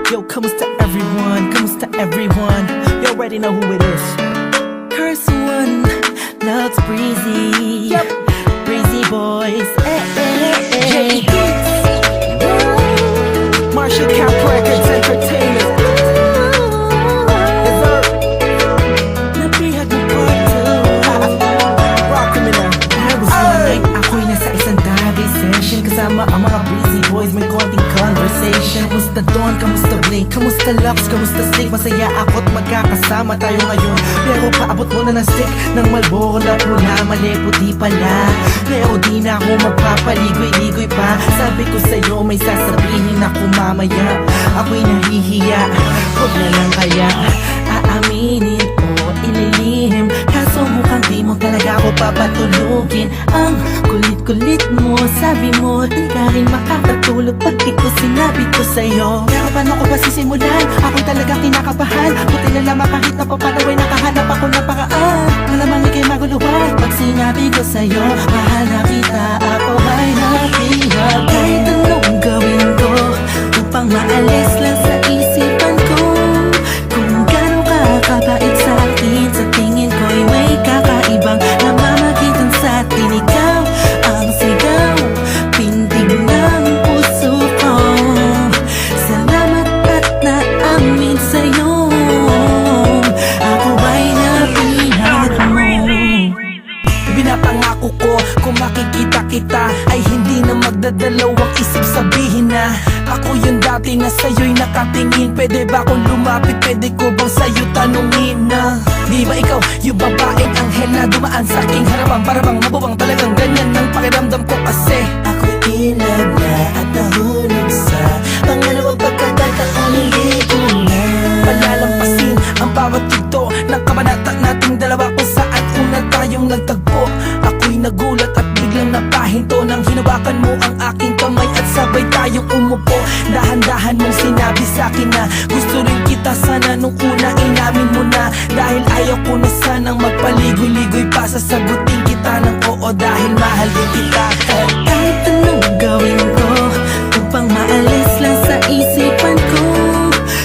Yo, kamusta everyone? Kamusta everyone? You already know who it is. Curse one, loves Breezy. Yep. Breezy boys. J Beats. Marshall Cap Records Entertainment. Napihag ng part 2. Rock me na. There was one night ako'y nasa isang tabi session kasama ang mga Breezy boys, may konting conversation. Kamusta Don? Kamusta Blake? Kamusta Lux? Kamusta Snake? Masaya ako't magkakasama tayo ngayon. Pero paabot mo na ng stick ng Malboro na pula. Mali, puti pala. Pero di na ako magpapaligoy-ligoy pa. Sabi ko sa'yo may sasabihin ako mamaya. Ako'y nahihiya, huwag na lang kaya aaminin o ililihim. Kaso mukhang di mo talaga ako papatulugin. Ang kulit-kulit mo, sabi mo di ka rin makakatulog pag di ko sinabi ko sa'yo. Pero paano ko ba sisimulan? Ako'y talaga kinakabahan. Buti na lamang kahit na papalaway nakahanap ako ng paraan. Malamang ikay maguluhan pag sinabi ko sa'yo mahal na kita, ako ay napihag. Kahit anong gawin ko upang maalis lang sa isipan ko kung gano'ng kakabait sa akin. Sa tingin ko'y may kakaibang namamagitan sa atin. Ikaw ang sigaw, pintig ng puso ko. Salamat at naamin sa'yo. Ako ay napihag mo. Pinapangako ko kung makikita kita ay hindi na magdadalawang isip sabihin na ako yung dati na sa'yo'y nakatingin. Pwede ba akong lumapit? Pwede ko bang sa'yo tanungin na di ba ikaw yung babaeng anghel na dumaan sa aking harapan? Para bang mabuwang talagang ganyan ng pakiramdam ko kasi ako'y ilag na at nahulog sa pangalawang pagkakataong hindi ko na palalampasin ang bawat yugto ng kabanata nating dalawa kung saan una tayong nagtagpo. Ako'y nagulat at biglang napahinto nang hinawakan mo ang aking kamay at sabay tayong umupo. Dahan-dahan mong sinabi sa'kin na gusto rin kita sana nung una inamin mo na. Dahil ayaw ko na sanang magpaligoy-ligoy pa, sasagutin kita ng oo dahil mahal din kita. Kahit anong gawin ko upang maalis lang sa isipan ko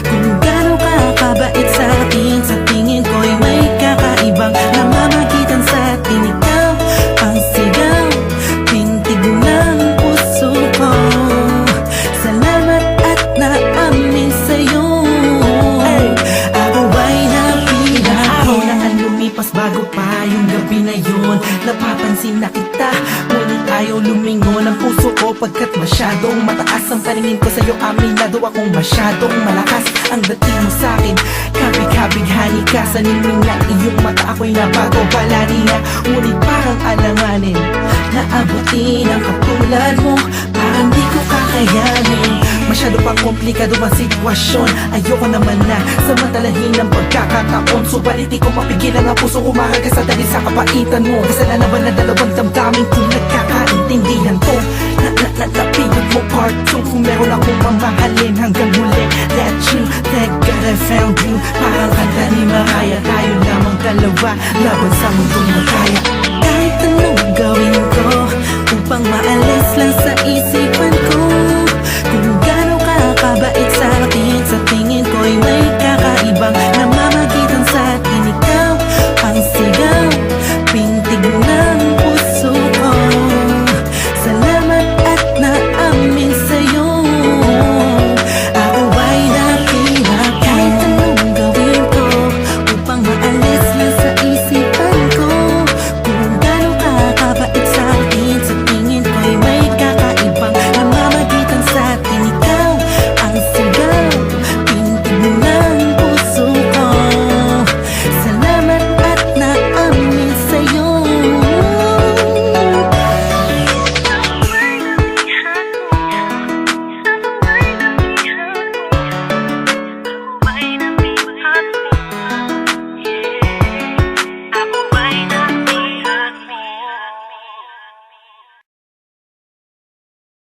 kung gano'ng kakabait sa akin. Sa tingin ko'y may kakaibang namamagitan sa atin. Ikaw ang sigaw, pintig ng puso ko. Salamat at naamin sa'yo. Ako ay napihag. Araw na ang lumipas bago pa yung gabi na yun. Napapansin na kita, ngunit ayaw lumingon ang puso ko pagkat masyadong mataas ang paningin ko sa'yo. Aminado akong masyadong malakas ang dating mo sa'kin. Kabig-kabighani ka sa ningning na iyong mata. Ako'y nabago pala niya, ngunit parang alanganin naabutin ang katulad mo. Parang di ko kakayanin. Masyado pang komplikado ang sitwasyon. Ayoko naman na samantalahin ang pagkakataon. Subalit di ko mapigilan ang pusong umahagas sa dahil sa kapaitan mo. Kasalanan ba na dalawang damdamin kung nagkakaintindihan ko? Napigod mo part 2. Kung meron akong mamahalin hanggang huli, let you, thank God I found you. Parang kanta ni Mariah, tayo lamang dalawa laban sa mundong magkaya. Kahit anong gawin